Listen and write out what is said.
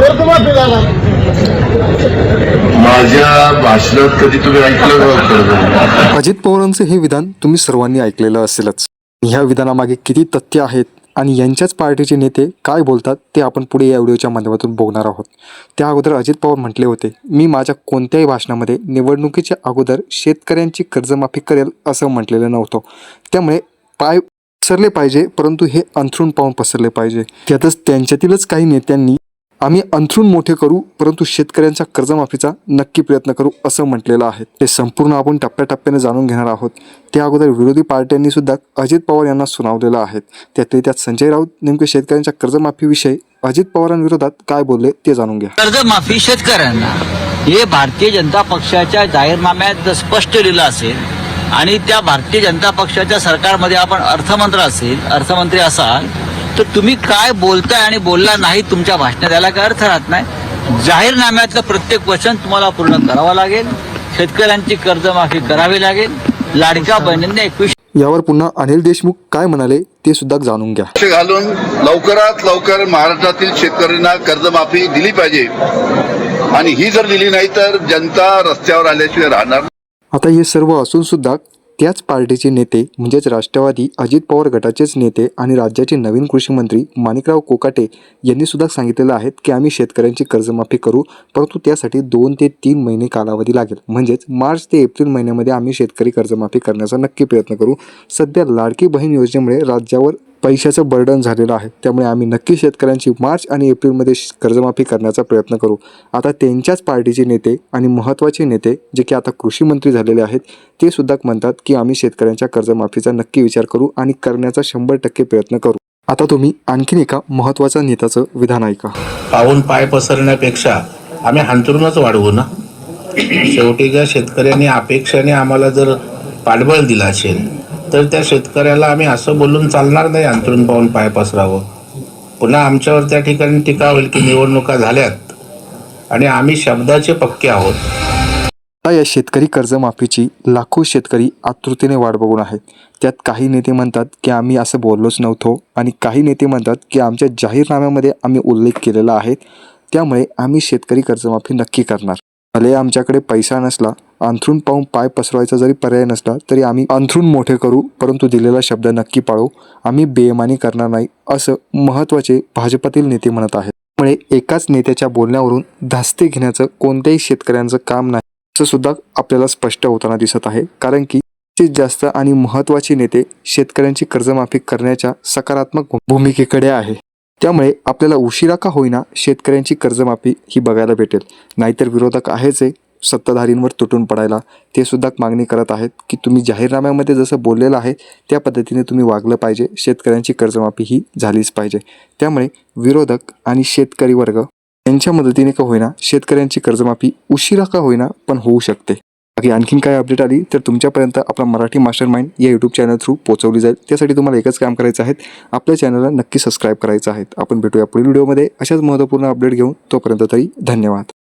कर्जमाफी झाला. माझ्या भाषणात कधी तुम्ही ऐकलं का? अजित पवारांचे हे विधान तुम्ही सर्वांनी ऐकलेलं असेलच. ह्या विधानामागे किती तथ्य आहेत आणि यांच्याच पार्टीचे नेते काय बोलतात ते आपण पुढे या व्हिडिओच्या माध्यमातून बघणार आहोत. त्या अगोदर अजित पवार म्हटले होते, मी माझ्या कोणत्याही भाषणामध्ये निवडणुकीच्या अगोदर शेतकऱ्यांची कर्जमाफी करेल असं म्हटलेलं नव्हतं. त्यामुळे पाय पसरले पाहिजे, परंतु हे अंथरूण पाहून पसरले पाहिजे. त्यातच त्यांच्यातीलच काही नेत्यांनी आम्ही अंथरूण मोठे करू परंतु शेतकऱ्यांच्या कर्जमाफीचा नक्की प्रयत्न करू असं म्हटलेलं आहे. ते संपूर्ण आपण टप्प्याटप्प्याने जाणून घेणार आहोत. त्या अगोदर विरोधी पार्ट्यांनी सुद्धा अजित पवार यांना सुनावलेलं आहे. त्यात संजय राऊत नेमके शेतकऱ्यांच्या कर्जमाफीविषयी अजित पवारांविरोधात काय बोलले ते जाणून घ्या. कर्जमाफी शेतकऱ्यांना हे भारतीय जनता पक्षाच्या जाहीरनाम्यात स्पष्ट लिहिलं असेल आणि त्या भारतीय जनता पक्षाच्या सरकारमध्ये आपण अर्थमंत्री असाल तर तुम्ही काय बोलताय आणि बोलला नाही तुमच्या भाषणात याला काय अर्थ राहत नाही. जाहीरनाम्यातलं प्रत्येक वचन तुम्हाला पूर्ण करावं लागेल. शेतकऱ्यांची कर्जमाफी करावी लागेल. लाडक्या बहिणींना 21 यावर पुन्हा अनिल देशमुख काय म्हणाले ते सुद्धा जाणून घ्या. घालून लवकरात लवकर महाराष्ट्रातील शेतकऱ्यांना कर्जमाफी दिली पाहिजे आणि ही जर दिली नाही तर जनता रस्त्यावर आल्याशिवाय राहणार. आता हे सर्व असून सुद्धा त्याच पार्टीचे नेते म्हणजेच राष्ट्रवादी अजित पवार गटाचेच नेते आणि राज्याचे नवीन कृषी मंत्री माणिकराव कोकाटे यांनी सुद्धा सांगितलेलं आहे की आम्ही शेतकऱ्यांची कर्जमाफी करू, परंतु त्यासाठी 2 ते 3 महिने कालावधी लागेल. म्हणजेच मार्च ते एप्रिल महिन्यामध्ये आम्ही शेतकरी कर्जमाफी करण्याचा नक्की प्रयत्न करू. सध्या लाडकी बहीण योजनेमुळे राज्यावर पैशाचं बर्डन झालेलं आहे. त्यामुळे आम्ही नक्की शेतकऱ्यांची मार्च आणि एप्रिलमध्ये कर्जमाफी करण्याचा प्रयत्न करू. आता त्यांच्याच पार्टीचे नेते आणि महत्त्वाचे नेते जे की आता कृषी मंत्री झालेले आहेत ते सुद्धा म्हणतात की आम्ही शेतकऱ्यांच्या कर्जमाफीचा नक्की विचार करू आणि करण्याचा 100% प्रयत्न करू. आता तुम्ही आणखीन एका महत्त्वाच्या नेत्याचं विधान ऐका. पाहून पाय पसरण्यापेक्षा आम्ही हांतरूनच वाढवू ना. शेवटी ज्या शेतकऱ्यांनी अपेक्षाने आम्हाला जर पाठबळ दिला असेल तर त्या शेतकऱ्याला आम्ही असं बोलून चालणार नाही अंतरून पाहून पाय पसरावं. पुन्हा आमच्यावर त्या ठिकाणी टीका होईल की निवडणुका झाल्यात आणि आम्ही शब्दाचे पक्के आहोत. आता या शेतकरी कर्जमाफीची लाखो शेतकरी आतुरतेने वाट बघून आहेत. त्यात काही नेते म्हणतात की आम्ही असं बोललोच नव्हतो आणि काही नेते म्हणतात की आमच्या जाहीरनाम्यामध्ये आम्ही उल्लेख केलेला आहे, त्यामुळे आम्ही शेतकरी कर्जमाफी नक्की करणार. भले आमच्याकडे पैसा नसला, अंथरूण पाहून पाय पसरवायचा जरी पर्याय नसला तरी आम्ही अंथरूण मोठे करू, परंतु दिलेला शब्द नक्की पाळू. आम्ही बेईमानी करणार नाही असं महत्त्वाचे भाजपातील नेते म्हणत आहेत. त्यामुळे एकाच नेत्याच्या बोलण्यावरून धास्ती घेण्याचं कोणत्याही शेतकऱ्यांचं काम नाही असं सुद्धा आपल्याला स्पष्ट होताना दिसत आहे. कारण की जास्त आणि महत्त्वाचे नेते शेतकऱ्यांची कर्जमाफी करण्याच्या सकारात्मक भूमिकेकडे आहे. त्यामुळे आपल्याला उशिरा का होईना शेतकऱ्यांची कर्जमाफी ही बघायला भेटेल. नाहीतर विरोधक आहेच आहे सत्ताधारींवर तुटून पडायला. ते सुद्धा मागणी करत आहेत की तुम्ही जाहीरनाम्यामध्ये जसं बोललेलं आहे त्या पद्धतीने तुम्ही वागलं पाहिजे. शेतकऱ्यांची कर्जमाफी ही झालीच पाहिजे. त्यामुळे विरोधक आणि शेतकरी वर्ग यांच्या मदतीने का होईना शेतकऱ्यांची कर्जमाफी उशिरा का होईना पण होऊ शकते. बाकी आणखीन काय अपडेट आली तर तुमच्यापर्यंत आपला मराठी मास्टर माइंड या यूट्यूब चॅनल थ्रू पोहोचवली जाईल. त्यासाठी तुम्हाला एकच काम करायचं आहे, आपल्या चॅनलला नक्की सबस्क्राईब करायचं आहे. आपण भेटूया पुढील व्हिडिओमध्ये अशाच महत्त्वपूर्ण अपडेट घेऊन. तोपर्यंत तरी धन्यवाद.